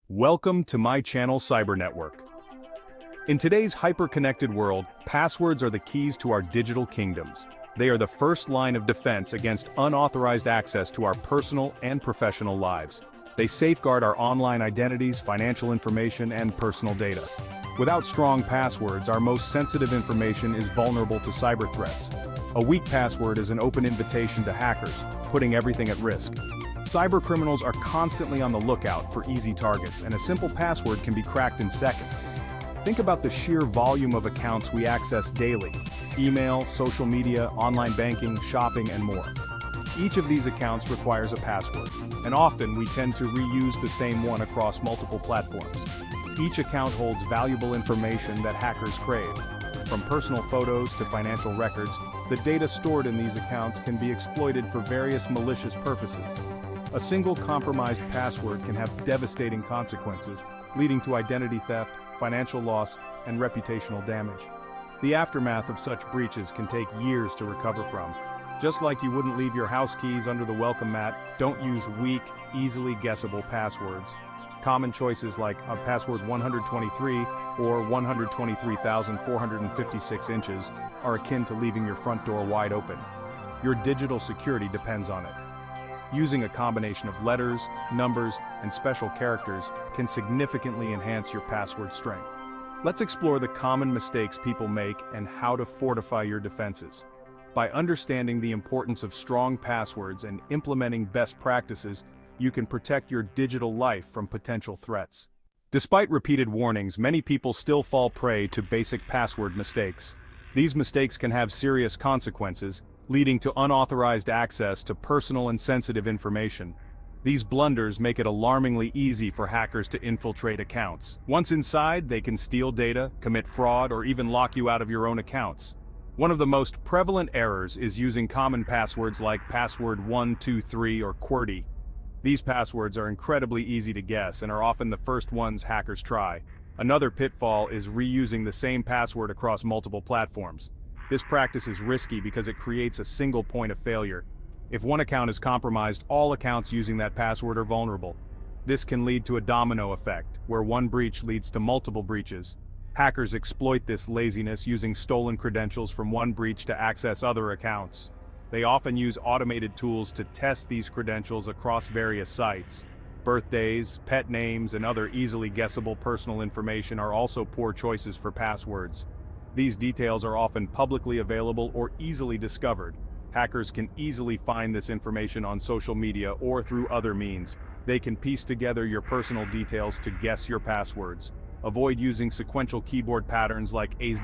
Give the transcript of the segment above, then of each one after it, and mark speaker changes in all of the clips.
Speaker 1: Welcome to my channel Cyber Network. In today's hyper-connected world, passwords are the keys to our digital kingdoms. They are the first line of defense against unauthorized access to our personal and professional lives. They safeguard our online identities, financial information, and personal data. Without strong passwords, our most sensitive information is vulnerable to cyber threats. A weak password is an open invitation to hackers, putting everything at risk. Cybercriminals are constantly on the lookout for easy targets, and a simple password can be cracked in seconds. Think about the sheer volume of accounts we access daily: email, social media, online banking, shopping, and more. Each of these accounts requires a password, and often we tend to reuse the same one across multiple platforms. Each account holds valuable information that hackers crave. From personal photos to financial records, the data stored in these accounts can be exploited for various malicious purposes. A single compromised password can have devastating consequences, leading to identity theft, financial loss, and reputational damage. The aftermath of such breaches can take years to recover from. Just like you wouldn't leave your house keys under the welcome mat, don't use weak, easily guessable passwords. Common choices like a password 123 or 123,456 inches are akin to leaving your front door wide open. Your digital security depends on it. Using a combination of letters, numbers, and special characters can significantly enhance your password strength. Let's explore the common mistakes people make and how to fortify your defenses. By understanding the importance of strong passwords and implementing best practices, you can protect your digital life from potential threats. Despite repeated warnings, many people still fall prey to basic password mistakes. These mistakes can have serious consequences, leading to unauthorized access to personal and sensitive information. These blunders make it alarmingly easy for hackers to infiltrate accounts. Once inside, they can steal data, commit fraud, or even lock you out of your own accounts. One of the most prevalent errors is using common passwords like password 123 or QWERTY. These passwords are incredibly easy to guess and are often the first ones hackers try. Another pitfall is reusing the same password across multiple platforms. This practice is risky because it creates a single point of failure. If one account is compromised, all accounts using that password are vulnerable. This can lead to a domino effect, where one breach leads to multiple breaches. Hackers exploit this laziness using stolen credentials from one breach to access other accounts. They often use automated tools to test these credentials across various sites. Birthdays, pet names, and other easily guessable personal information are also poor choices for passwords. These details are often publicly available or easily discovered. Hackers can easily find this information on social media or through other means. They can piece together your personal details to guess your passwords. Avoid using sequential keyboard patterns like A's.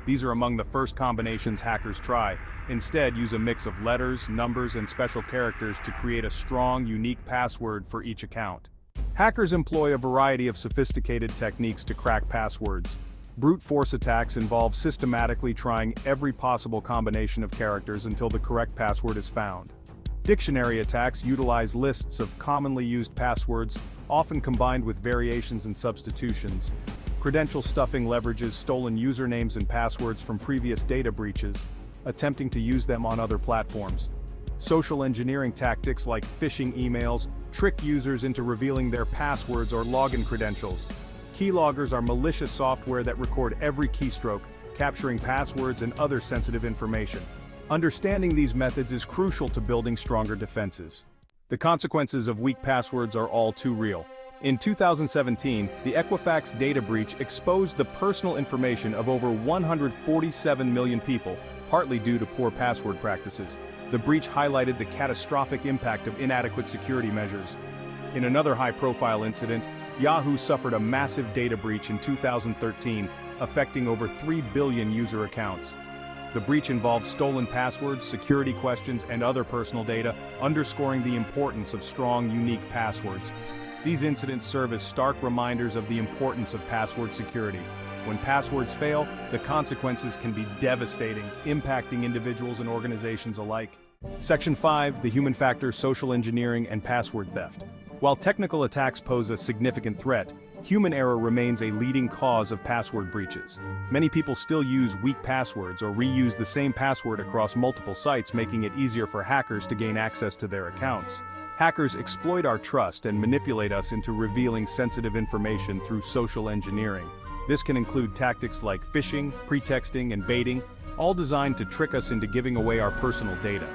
Speaker 1: These are among the first combinations hackers try. Instead, use a mix of letters, numbers, and special characters to create a strong, unique password for each account. Hackers employ a variety of sophisticated techniques to crack passwords. Brute force attacks involve systematically trying every possible combination of characters until the correct password is found. Dictionary attacks utilize lists of commonly used passwords, often combined with variations and substitutions. Credential stuffing leverages stolen usernames and passwords from previous data breaches, attempting to use them on other platforms. Social engineering tactics like phishing emails trick users into revealing their passwords or login credentials. Keyloggers are malicious software that record every keystroke, capturing passwords and other sensitive information. Understanding these methods is crucial to building stronger defenses. The consequences of weak passwords are all too real. In 2017, the Equifax data breach exposed the personal information of over 147 million people, partly due to poor password practices. The breach highlighted the catastrophic impact of inadequate security measures. In another high-profile incident, Yahoo suffered a massive data breach in 2013, affecting over 3 billion user accounts. The breach involved stolen passwords, security questions, and other personal data, underscoring the importance of strong, unique passwords. These incidents serve as stark reminders of the importance of password security. When passwords fail, the consequences can be devastating, impacting individuals and organizations alike. Section 5, the human factor, social engineering, and password theft. While technical attacks pose a significant threat, human error remains a leading cause of password breaches. Many people still use weak passwords or reuse the same password across multiple sites, making it easier for hackers to gain access to their accounts. Hackers exploit our trust and manipulate us into revealing sensitive information through social engineering. This can include tactics like phishing, pretexting, and baiting, all designed to trick us into giving away our personal data.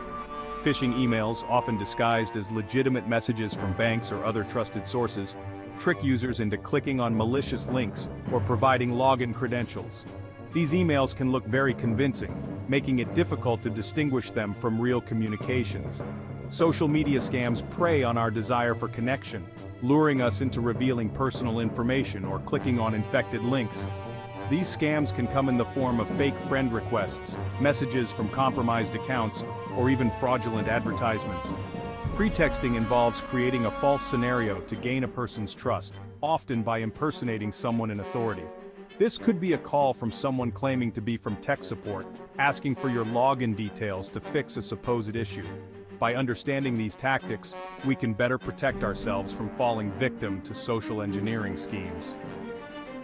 Speaker 1: Phishing emails, often disguised as legitimate messages from banks or other trusted sources, trick users into clicking on malicious links or providing login credentials. These emails can look very convincing, making it difficult to distinguish them from real communications. Social media scams prey on our desire for connection, luring us into revealing personal information or clicking on infected links. These scams can come in the form of fake friend requests, messages from compromised accounts, or even fraudulent advertisements. Pretexting involves creating a false scenario to gain a person's trust, often by impersonating someone in authority. This could be a call from someone claiming to be from tech support, asking for your login details to fix a supposed issue. By understanding these tactics, we can better protect ourselves from falling victim to social engineering schemes.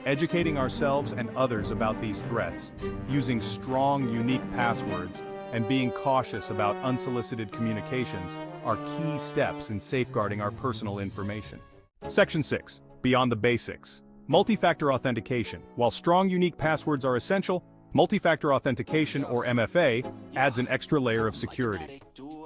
Speaker 1: Educating ourselves and others about these threats, using strong, unique passwords, and being cautious about unsolicited communications are key steps in safeguarding our personal information. Section 6. Beyond the basics. Multi-factor authentication. While strong, unique passwords are essential, multi-factor authentication, or MFA, adds an extra layer of security.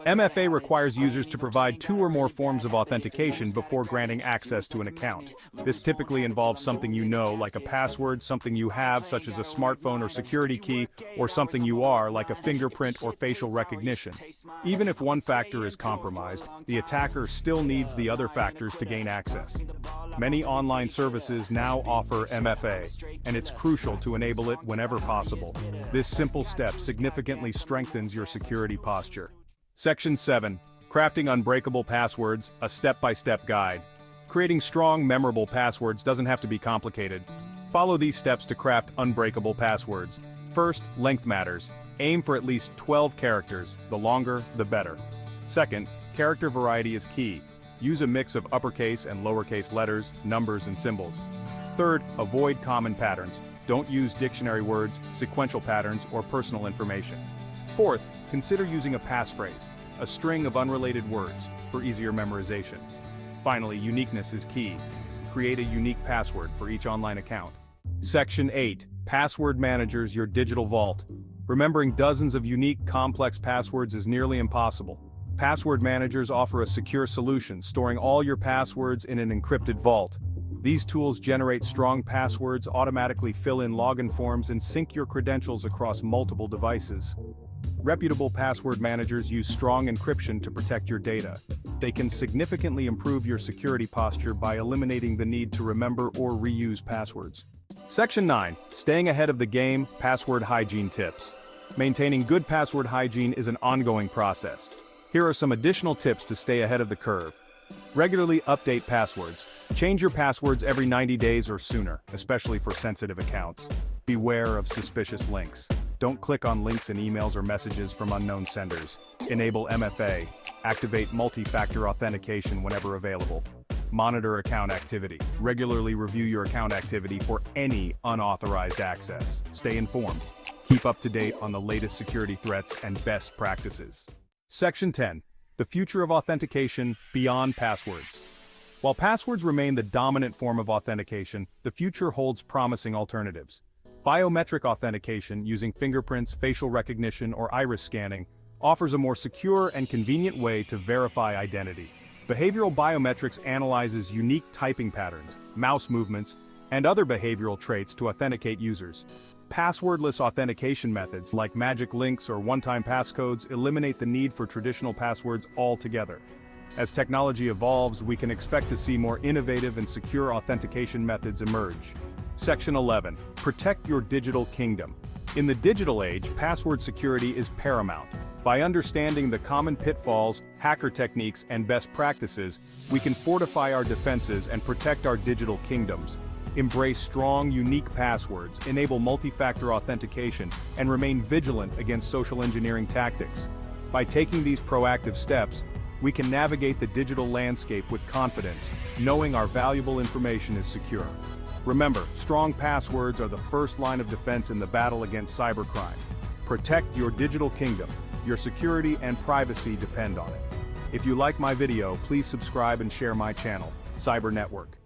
Speaker 1: MFA requires users to provide 2 or more forms of authentication before granting access to an account. This typically involves something you know, like a password, something you have, such as a smartphone or security key, or something you are, like a fingerprint or facial recognition. Even if one factor is compromised, the attacker still needs the other factors to gain access. Many online services now offer MFA, and it's crucial to enable it whenever possible. This simple step significantly strengthens your security posture. Section 7. Crafting unbreakable passwords, a step-by-step guide. Creating strong, memorable passwords doesn't have to be complicated. Follow these steps to craft unbreakable passwords. First, length matters. Aim for at least 12 characters, the longer, the better. Second, character variety is key. Use a mix of uppercase and lowercase letters, numbers, and symbols. Third, avoid common patterns. Don't use dictionary words, sequential patterns, or personal information. Fourth, consider using a passphrase, a string of unrelated words, for easier memorization. Finally, uniqueness is key. Create a unique password for each online account. Section 8. Password managers, your digital vault. Remembering dozens of unique, complex passwords is nearly impossible. Password managers offer a secure solution, storing all your passwords in an encrypted vault. These tools generate strong passwords, automatically fill in login forms, and sync your credentials across multiple devices. Reputable password managers use strong encryption to protect your data. They can significantly improve your security posture by eliminating the need to remember or reuse passwords. Section 9. Staying ahead of the game, password hygiene tips. Maintaining good password hygiene is an ongoing process. Here are some additional tips to stay ahead of the curve. Regularly update passwords. Change your passwords every 90 days or sooner, especially for sensitive accounts. Beware of suspicious links. Don't click on links in emails or messages from unknown senders. Enable MFA. Activate multi-factor authentication whenever available. Monitor account activity. Regularly review your account activity for any unauthorized access. Stay informed. Keep up to date on the latest security threats and best practices. Section 10. The future of authentication beyond passwords. While passwords remain the dominant form of authentication, the future holds promising alternatives. Biometric authentication using fingerprints, facial recognition, or iris scanning offers a more secure and convenient way to verify identity. Behavioral biometrics analyzes unique typing patterns, mouse movements, and other behavioral traits to authenticate users. Passwordless authentication methods like magic links or one-time passcodes eliminate the need for traditional passwords altogether. As technology evolves, we can expect to see more innovative and secure authentication methods emerge. Section 11. Protect your digital kingdom. In the digital age, password security is paramount. By understanding the common pitfalls, hacker techniques, and best practices, we can fortify our defenses and protect our digital kingdoms. Embrace strong, unique passwords, enable multi-factor authentication, and remain vigilant against social engineering tactics. By taking these proactive steps, we can navigate the digital landscape with confidence, knowing our valuable information is secure. Remember, strong passwords are the first line of defense in the battle against cybercrime. Protect your digital kingdom. Your security and privacy depend on it. If you like my video, please subscribe and share my channel, Cyber Network.